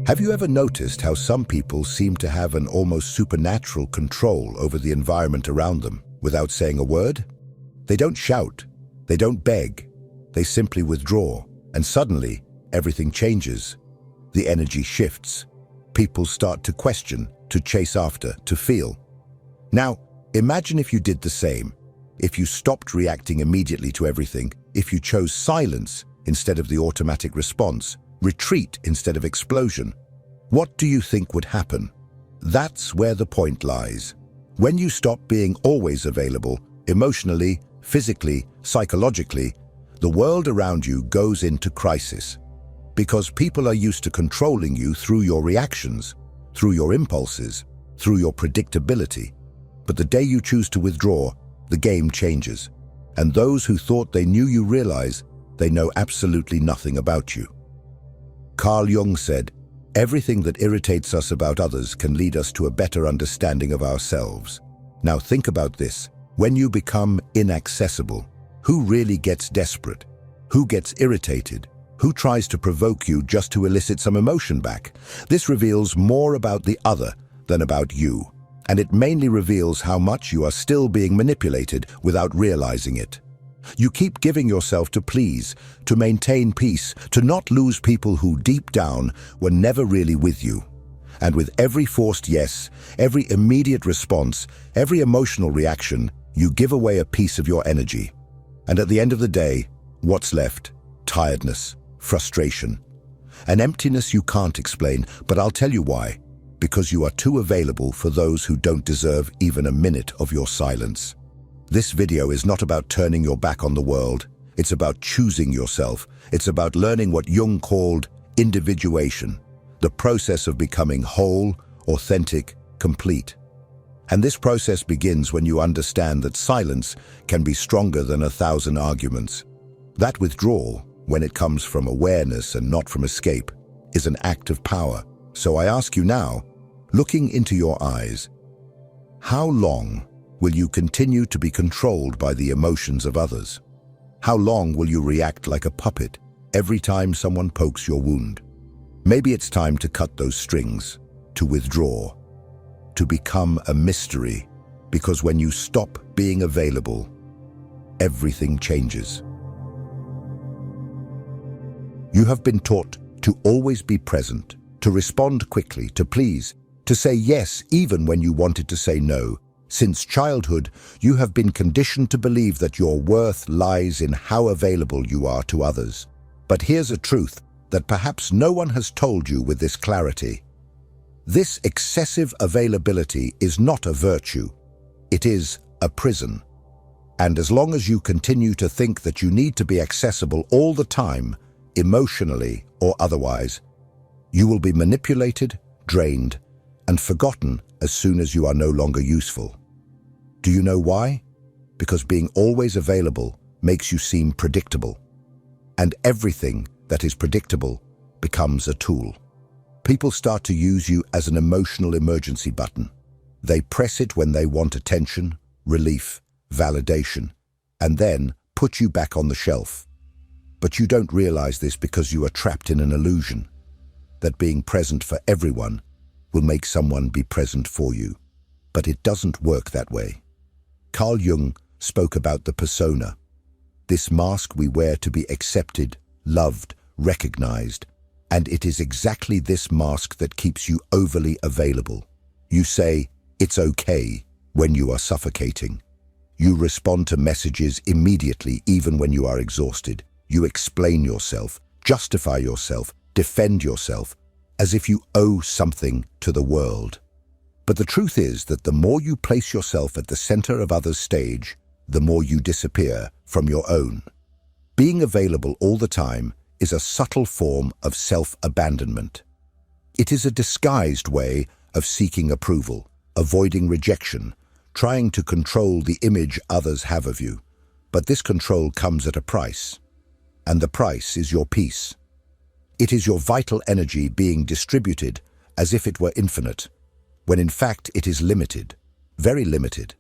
Have you ever noticed how some people seem to have an almost supernatural control over the environment around them without saying a word? They don't shout, they don't beg, they simply withdraw, and suddenly everything changes. The energy shifts. People start to question, to chase after, to feel. Now, imagine if you did the same. If you stopped reacting immediately to everything, if you chose silence instead of the automatic response, retreat instead of explosion, what do you think would happen? That's where the point lies. When you stop being always available, emotionally, physically, psychologically, the world around you goes into crisis. Because people are used to controlling you through your reactions, through your impulses, through your predictability. But the day you choose to withdraw, the game changes. And those who thought they knew you realize they know absolutely nothing about you. Carl Jung said, "Everything that irritates us about others can lead us to a better understanding of ourselves." Now think about this. When you become inaccessible, who really gets desperate? Who gets irritated? Who tries to provoke you just to elicit some emotion back? This reveals more about the other than about you. And it mainly reveals how much you are still being manipulated without realizing it. You keep giving yourself to please, to maintain peace, to not lose people who deep down were never really with you. And with every forced yes, every immediate response, every emotional reaction, you give away a piece of your energy. And at the end of the day, what's left? Tiredness, frustration, an emptiness you can't explain, but I'll tell you why. Because you are too available for those who don't deserve even a minute of your silence. This video is not about turning your back on the world. It's about choosing yourself. It's about learning what Jung called individuation, the process of becoming whole, authentic, complete. And this process begins when you understand that silence can be stronger than 1,000 arguments. That withdrawal, when it comes from awareness and not from escape, is an act of power. So I ask you now, looking into your eyes, how long will you continue to be controlled by the emotions of others? How long will you react like a puppet every time someone pokes your wound? Maybe it's time to cut those strings, to withdraw, to become a mystery, because when you stop being available, everything changes. You have been taught to always be present, to respond quickly, to please, to say yes even when you wanted to say no. Since childhood, you have been conditioned to believe that your worth lies in how available you are to others. But here's a truth that perhaps no one has told you with this clarity. This excessive availability is not a virtue. It is a prison. And as long as you continue to think that you need to be accessible all the time, emotionally or otherwise, you will be manipulated, drained, and forgotten as soon as you are no longer useful. Do you know why? Because being always available makes you seem predictable. And everything that is predictable becomes a tool. People start to use you as an emotional emergency button. They press it when they want attention, relief, validation, and then put you back on the shelf. But you don't realize this because you are trapped in an illusion that being present for everyone will make someone be present for you. But it doesn't work that way. Carl Jung spoke about the persona, this mask we wear to be accepted, loved, recognized, and it is exactly this mask that keeps you overly available. You say, "It's okay," when you are suffocating. You respond to messages immediately even when you are exhausted. You explain yourself, justify yourself, defend yourself, as if you owe something to the world. But the truth is that the more you place yourself at the center of others' stage, the more you disappear from your own. Being available all the time is a subtle form of self-abandonment. It is a disguised way of seeking approval, avoiding rejection, trying to control the image others have of you. But this control comes at a price, and the price is your peace. It is your vital energy being distributed as if it were infinite, when in fact it is limited, very limited.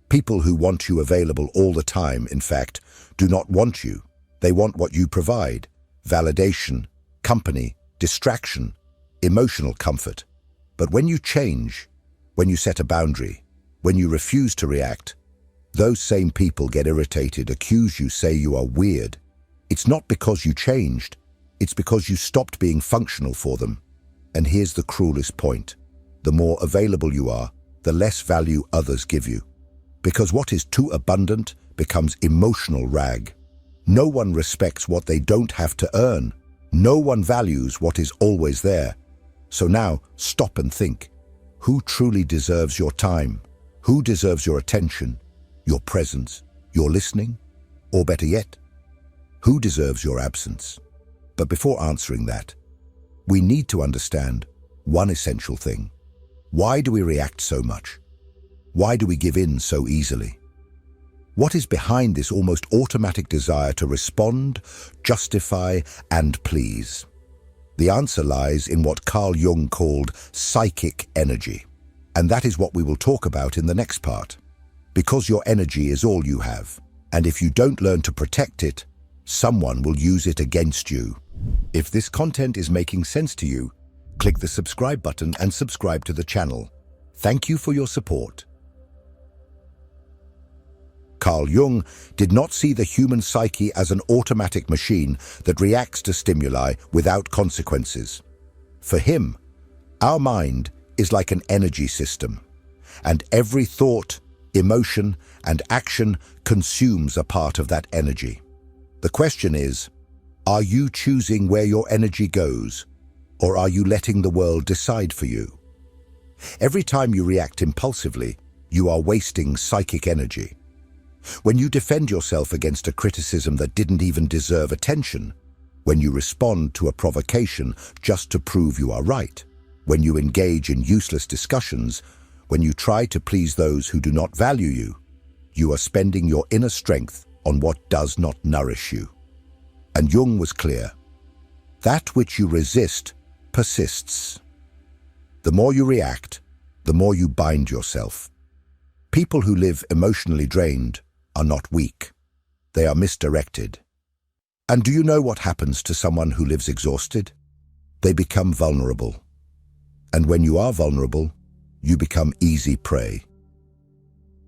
People who want you available all the time, in fact, do not want you. They want what you provide: validation, company, distraction, emotional comfort. But when you change, when you set a boundary, when you refuse to react, those same people get irritated, accuse you, say you are weird. It's not because you changed, it's because you stopped being functional for them. And here's the cruelest point. The more available you are, the less value others give you. Because what is too abundant becomes emotional rag. No one respects what they don't have to earn. No one values what is always there. So now, stop and think. Who truly deserves your time? Who deserves your attention, your presence, your listening? Or better yet, who deserves your absence? But before answering that, we need to understand one essential thing. Why do we react so much? Why do we give in so easily? What is behind this almost automatic desire to respond, justify, and please? The answer lies in what Carl Jung called psychic energy. And that is what we will talk about in the next part. Because your energy is all you have. And if you don't learn to protect it, someone will use it against you. If this content is making sense to you, click the subscribe button and subscribe to the channel. Thank you for your support. Carl Jung did not see the human psyche as an automatic machine that reacts to stimuli without consequences. For him, our mind is like an energy system, and every thought, emotion, and action consumes a part of that energy. The question is, are you choosing where your energy goes, or are you letting the world decide for you? Every time you react impulsively, you are wasting psychic energy. When you defend yourself against a criticism that didn't even deserve attention, when you respond to a provocation just to prove you are right, when you engage in useless discussions, when you try to please those who do not value you, you are spending your inner strength on what does not nourish you. And Jung was clear. That which you resist persists. The more you react, the more you bind yourself. People who live emotionally drained are not weak. They are misdirected. And do you know what happens to someone who lives exhausted? They become vulnerable. And when you are vulnerable, you become easy prey.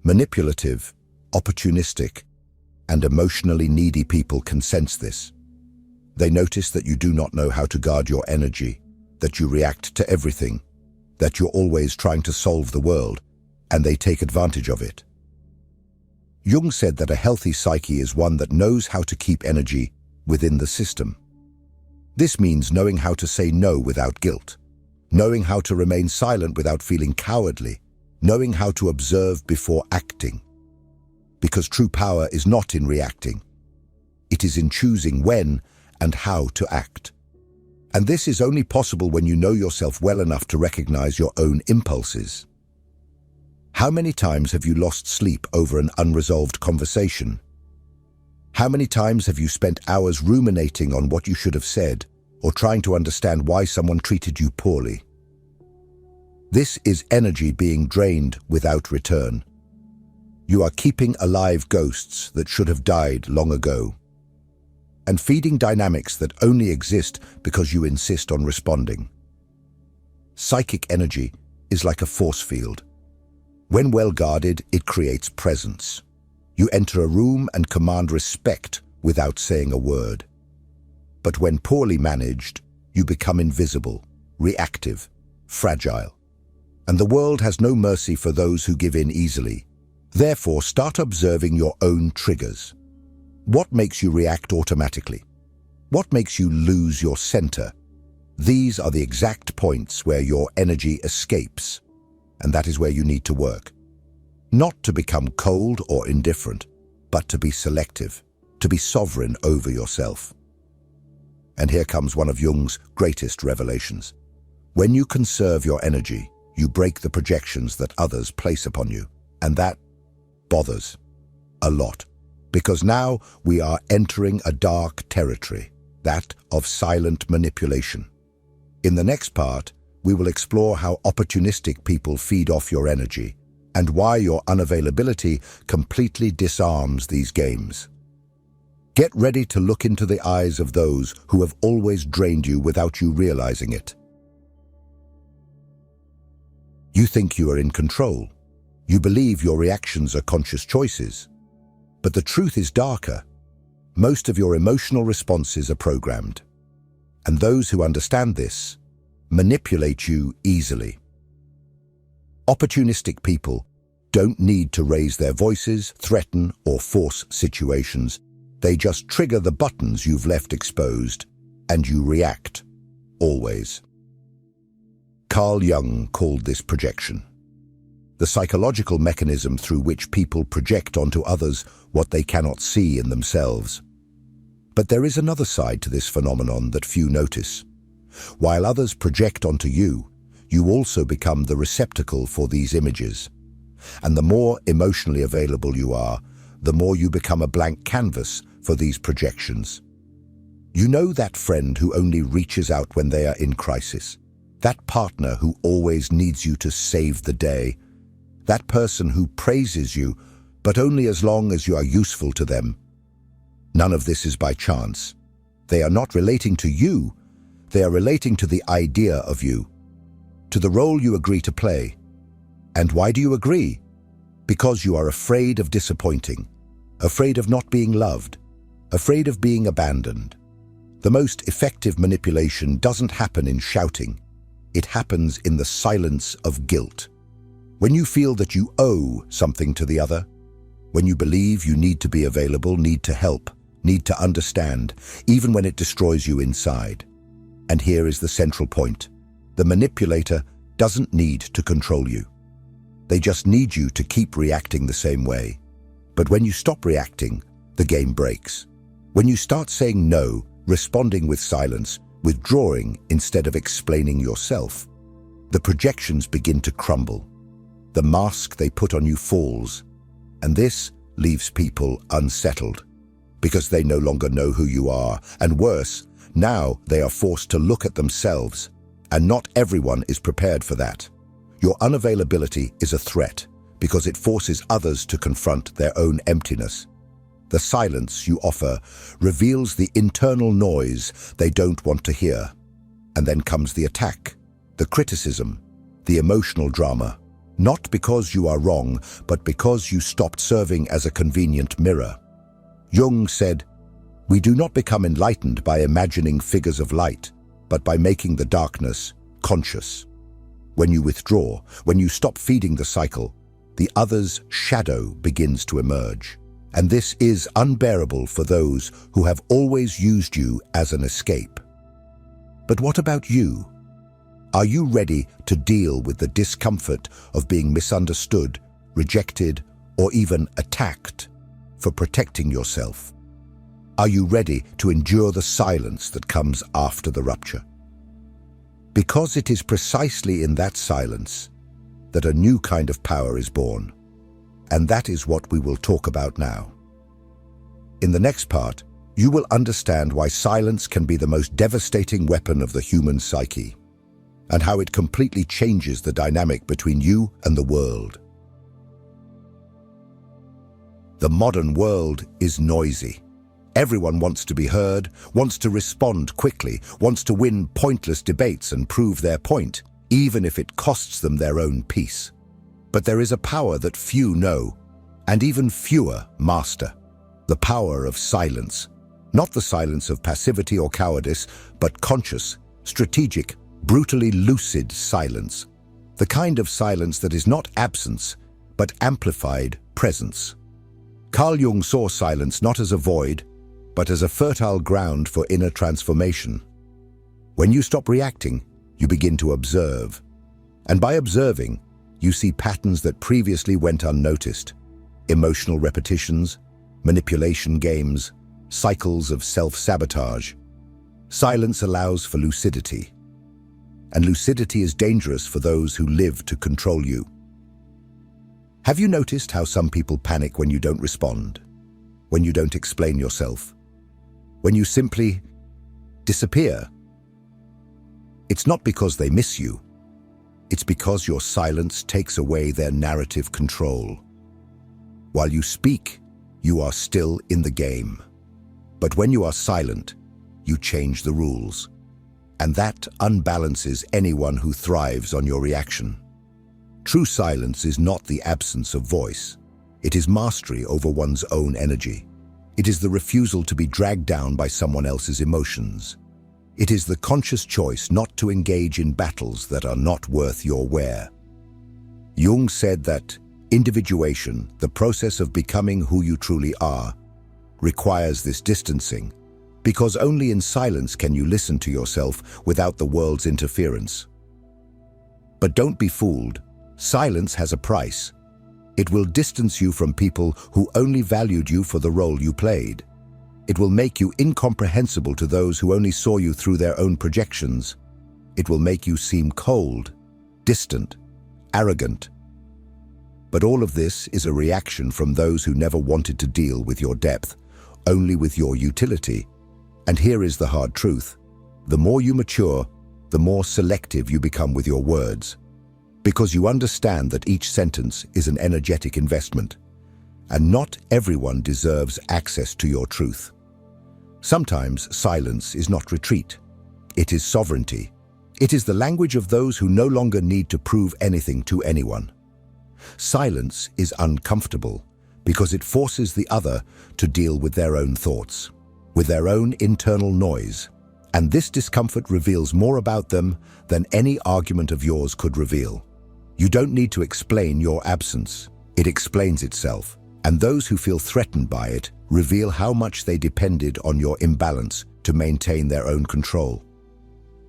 Manipulative, opportunistic, and emotionally needy people can sense this. They notice that you do not know how to guard your energy, that you react to everything, that you're always trying to solve the world, and they take advantage of it. Jung said that a healthy psyche is one that knows how to keep energy within the system. This means knowing how to say no without guilt, knowing how to remain silent without feeling cowardly, knowing how to observe before acting. Because true power is not in reacting. It is in choosing when and how to act. And this is only possible when you know yourself well enough to recognize your own impulses. How many times have you lost sleep over an unresolved conversation? How many times have you spent hours ruminating on what you should have said, or trying to understand why someone treated you poorly? This is energy being drained without return. You are keeping alive ghosts that should have died long ago, and feeding dynamics that only exist because you insist on responding. Psychic energy is like a force field. When well guarded, it creates presence. You enter a room and command respect without saying a word. But when poorly managed, you become invisible, reactive, fragile. And the world has no mercy for those who give in easily. Therefore, start observing your own triggers. What makes you react automatically? What makes you lose your center? These are the exact points where your energy escapes. And that is where you need to work. Not to become cold or indifferent, but to be selective, to be sovereign over yourself. And here comes one of Jung's greatest revelations. When you conserve your energy, you break the projections that others place upon you. And that bothers a lot. Because now we are entering a dark territory, that of silent manipulation. In the next part, we will explore how opportunistic people feed off your energy and why your unavailability completely disarms these games. Get ready to look into the eyes of those who have always drained you without you realizing it. You think you are in control. You believe your reactions are conscious choices. But the truth is darker. Most of your emotional responses are programmed. And those who understand this manipulate you easily. Opportunistic people don't need to raise their voices, threaten, or force situations. They just trigger the buttons you've left exposed, and you react, always. Carl Jung called this projection. The psychological mechanism through which people project onto others what they cannot see in themselves. But there is another side to this phenomenon that few notice. While others project onto you, you also become the receptacle for these images. And the more emotionally available you are, the more you become a blank canvas for these projections. You know that friend who only reaches out when they are in crisis, that partner who always needs you to save the day, that person who praises you, but only as long as you are useful to them. None of this is by chance. They are not relating to you, they are relating to the idea of you, to the role you agree to play. And why do you agree? Because you are afraid of disappointing, afraid of not being loved, afraid of being abandoned. The most effective manipulation doesn't happen in shouting. It happens in the silence of guilt. When you feel that you owe something to the other, when you believe you need to be available, need to help, need to understand, even when it destroys you inside. And here is the central point. The manipulator doesn't need to control you. They just need you to keep reacting the same way. But when you stop reacting, the game breaks. When you start saying no, responding with silence, withdrawing instead of explaining yourself, the projections begin to crumble. The mask they put on you falls, and this leaves people unsettled because they no longer know who you are, and worse, now they are forced to look at themselves, and not everyone is prepared for that. Your unavailability is a threat because it forces others to confront their own emptiness. The silence you offer reveals the internal noise they don't want to hear. And then comes the attack, the criticism, the emotional drama. Not because you are wrong, but because you stopped serving as a convenient mirror. Jung said, "We do not become enlightened by imagining figures of light, but by making the darkness conscious." When you withdraw, when you stop feeding the cycle, the other's shadow begins to emerge. And this is unbearable for those who have always used you as an escape. But what about you? Are you ready to deal with the discomfort of being misunderstood, rejected, or even attacked for protecting yourself? Are you ready to endure the silence that comes after the rupture? Because it is precisely in that silence that a new kind of power is born. And that is what we will talk about now. In the next part, you will understand why silence can be the most devastating weapon of the human psyche, and how it completely changes the dynamic between you and the world. The modern world is noisy. Everyone wants to be heard, wants to respond quickly, wants to win pointless debates and prove their point, even if it costs them their own peace. But there is a power that few know, and even fewer master. The power of silence. Not the silence of passivity or cowardice, but conscious, strategic, brutally lucid silence. The kind of silence that is not absence, but amplified presence. Carl Jung saw silence not as a void, but as a fertile ground for inner transformation. When you stop reacting, you begin to observe. And by observing, you see patterns that previously went unnoticed. Emotional repetitions, manipulation games, cycles of self-sabotage. Silence allows for lucidity. And lucidity is dangerous for those who live to control you. Have you noticed how some people panic when you don't respond? When you don't explain yourself? When you simply disappear? It's not because they miss you. It's because your silence takes away their narrative control. While you speak, you are still in the game. But when you are silent, you change the rules. And that unbalances anyone who thrives on your reaction. True silence is not the absence of voice. It is mastery over one's own energy. It is the refusal to be dragged down by someone else's emotions. It is the conscious choice not to engage in battles that are not worth your wear. Jung said that individuation, the process of becoming who you truly are, requires this distancing, because only in silence can you listen to yourself without the world's interference. But don't be fooled. Silence has a price. It will distance you from people who only valued you for the role you played. It will make you incomprehensible to those who only saw you through their own projections. It will make you seem cold, distant, arrogant. But all of this is a reaction from those who never wanted to deal with your depth, only with your utility. And here is the hard truth. The more you mature, the more selective you become with your words, because you understand that each sentence is an energetic investment, and not everyone deserves access to your truth. Sometimes silence is not retreat. It is sovereignty. It is the language of those who no longer need to prove anything to anyone. Silence is uncomfortable because it forces the other to deal with their own thoughts, with their own internal noise. And this discomfort reveals more about them than any argument of yours could reveal. You don't need to explain your absence. It explains itself. And those who feel threatened by it reveal how much they depended on your imbalance to maintain their own control.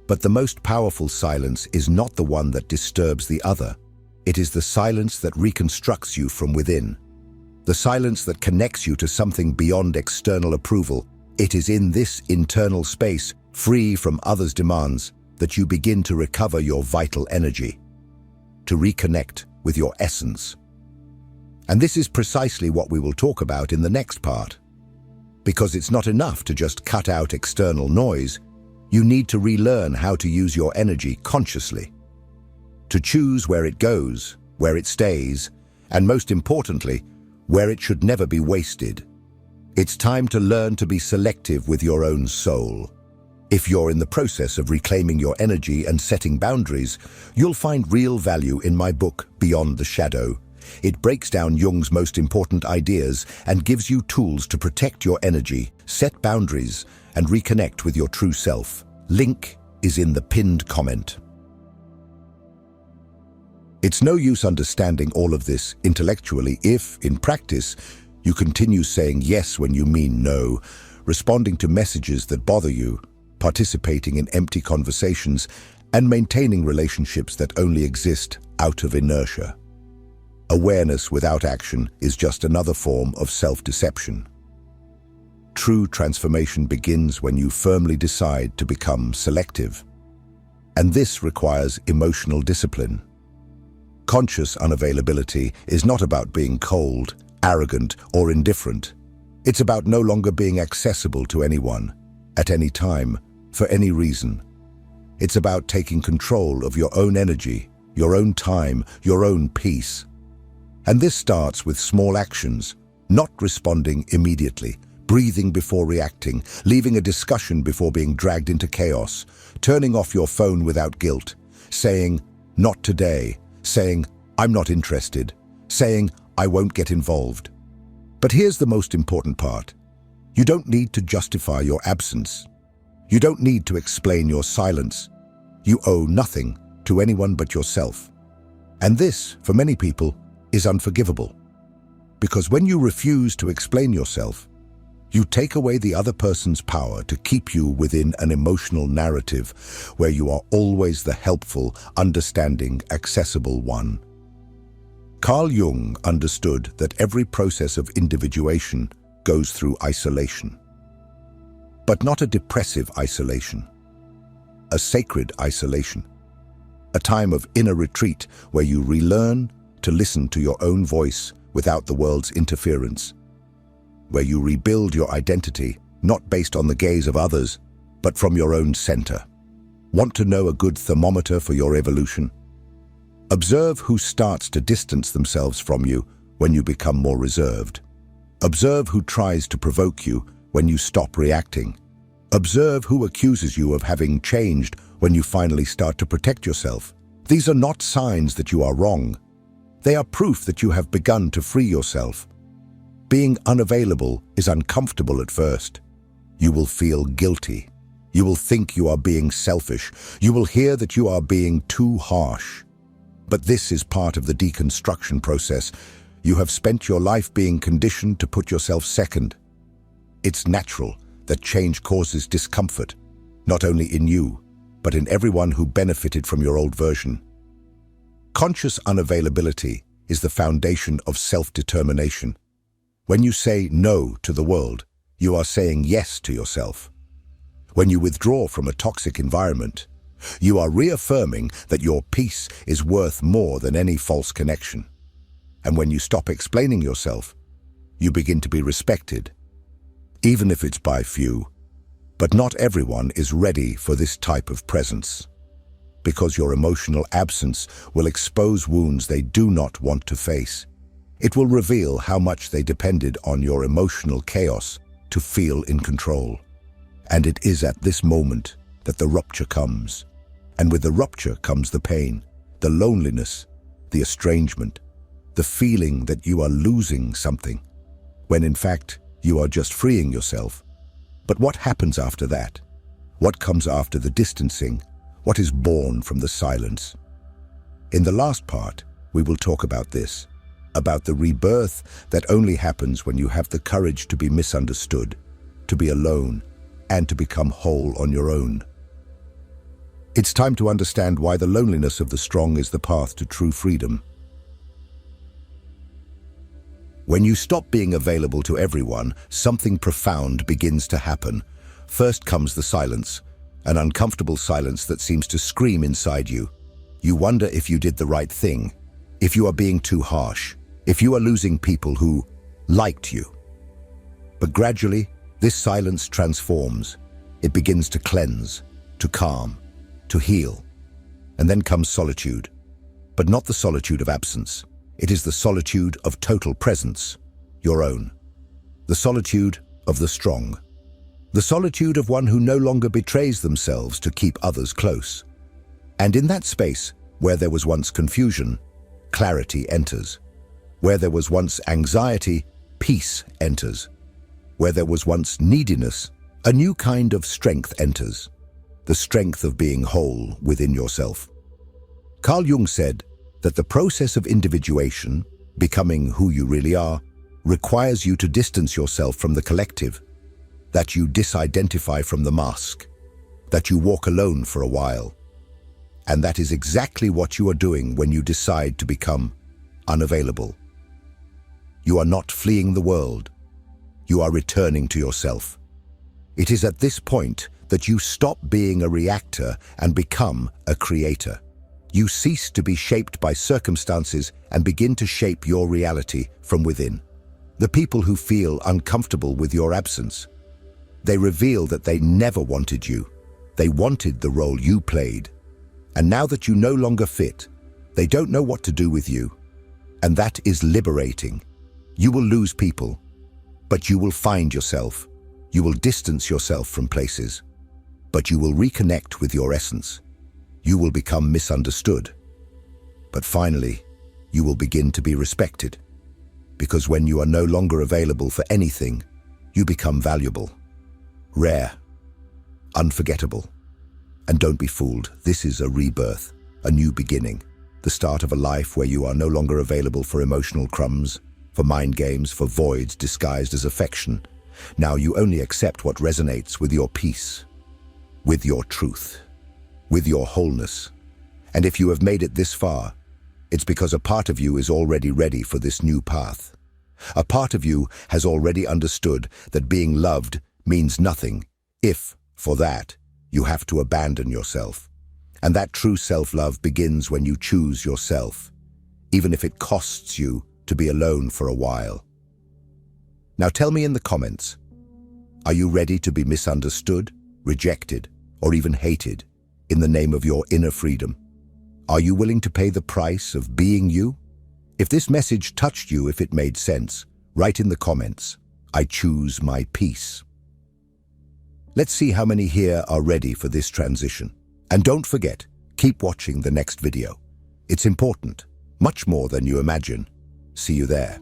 But the most powerful silence is not the one that disturbs the other. It is the silence that reconstructs you from within. The silence that connects you to something beyond external approval. It is in this internal space, free from others' demands, that you begin to recover your vital energy, to reconnect with your essence. And this is precisely what we will talk about in the next part. Because it's not enough to just cut out external noise, you need to relearn how to use your energy consciously. To choose where it goes, where it stays, and most importantly, where it should never be wasted. It's time to learn to be selective with your own soul. If you're in the process of reclaiming your energy and setting boundaries, you'll find real value in my book, Beyond the Shadow. It breaks down Jung's most important ideas and gives you tools to protect your energy, set boundaries, and reconnect with your true self. Link is in the pinned comment. It's no use understanding all of this intellectually if, in practice, you continue saying yes when you mean no, responding to messages that bother you, participating in empty conversations, and maintaining relationships that only exist out of inertia. Awareness without action is just another form of self-deception. True transformation begins when you firmly decide to become selective. And this requires emotional discipline. Conscious unavailability is not about being cold, arrogant, or indifferent. It's about no longer being accessible to anyone, at any time, for any reason. It's about taking control of your own energy, your own time, your own peace. And this starts with small actions, not responding immediately, breathing before reacting, leaving a discussion before being dragged into chaos, turning off your phone without guilt, saying, "Not today," saying, "I'm not interested," saying, "I won't get involved." But here's the most important part. You don't need to justify your absence. You don't need to explain your silence. You owe nothing to anyone but yourself. And this, for many people, is unforgivable. Because when you refuse to explain yourself, you take away the other person's power to keep you within an emotional narrative where you are always the helpful, understanding, accessible one. Carl Jung understood that every process of individuation goes through isolation. But not a depressive isolation, a sacred isolation, a time of inner retreat where you relearn to listen to your own voice without the world's interference, where you rebuild your identity not based on the gaze of others, but from your own center. Want to know a good thermometer for your evolution? Observe who starts to distance themselves from you when you become more reserved. Observe who tries to provoke you when you stop reacting. Observe who accuses you of having changed when you finally start to protect yourself. These are not signs that you are wrong. They are proof that you have begun to free yourself. Being unavailable is uncomfortable at first. You will feel guilty. You will think you are being selfish. You will hear that you are being too harsh. But this is part of the deconstruction process. You have spent your life being conditioned to put yourself second. It's natural that change causes discomfort, not only in you, but in everyone who benefited from your old version. Conscious unavailability is the foundation of self-determination. When you say no to the world, you are saying yes to yourself. When you withdraw from a toxic environment, you are reaffirming that your peace is worth more than any false connection. And when you stop explaining yourself, you begin to be respected, even if it's by few. But not everyone is ready for this type of presence, because your emotional absence will expose wounds they do not want to face. It will reveal how much they depended on your emotional chaos to feel in control. And it is at this moment that the rupture comes. And with the rupture comes the pain, the loneliness, the estrangement, the feeling that you are losing something, when in fact you are just freeing yourself. But what happens after that? What comes after the distancing? What is born from the silence? In the last part, we will talk about this, about the rebirth that only happens when you have the courage to be misunderstood, to be alone, and to become whole on your own. It's time to understand why the loneliness of the strong is the path to true freedom. When you stop being available to everyone, something profound begins to happen. First comes the silence, an uncomfortable silence that seems to scream inside you. You wonder if you did the right thing, if you are being too harsh, if you are losing people who liked you. But gradually, this silence transforms. It begins to cleanse, to calm, to heal. And then comes solitude, but not the solitude of absence. It is the solitude of total presence, your own. The solitude of the strong. The solitude of one who no longer betrays themselves to keep others close. And in that space, where there was once confusion, clarity enters. Where there was once anxiety, peace enters. Where there was once neediness, a new kind of strength enters. The strength of being whole within yourself. Carl Jung said that the process of individuation, becoming who you really are, requires you to distance yourself from the collective, that you disidentify from the mask, that you walk alone for a while. And that is exactly what you are doing when you decide to become unavailable. You are not fleeing the world. You are returning to yourself. It is at this point that you stop being a reactor and become a creator. You cease to be shaped by circumstances and begin to shape your reality from within. The people who feel uncomfortable with your absence, they reveal that they never wanted you. They wanted the role you played. And now that you no longer fit, they don't know what to do with you. And that is liberating. You will lose people, but you will find yourself. You will distance yourself from places, but you will reconnect with your essence. You will become misunderstood, but finally, you will begin to be respected. Because when you are no longer available for anything, you become valuable, rare, unforgettable. And don't be fooled, this is a rebirth, a new beginning, the start of a life where you are no longer available for emotional crumbs, for mind games, for voids disguised as affection. Now you only accept what resonates with your peace, with your truth, with your wholeness. And if you have made it this far, it's because a part of you is already ready for this new path. A part of you has already understood that being loved means nothing if, for that, you have to abandon yourself. And that true self-love begins when you choose yourself, even if it costs you to be alone for a while. Now tell me in the comments, are you ready to be misunderstood, rejected, or even hated in the name of your inner freedom? Are you willing to pay the price of being you? If this message touched you, if it made sense, write in the comments, I choose my peace. Let's see how many here are ready for this transition. And don't forget, keep watching the next video. It's important, Much more than you imagine. See you there.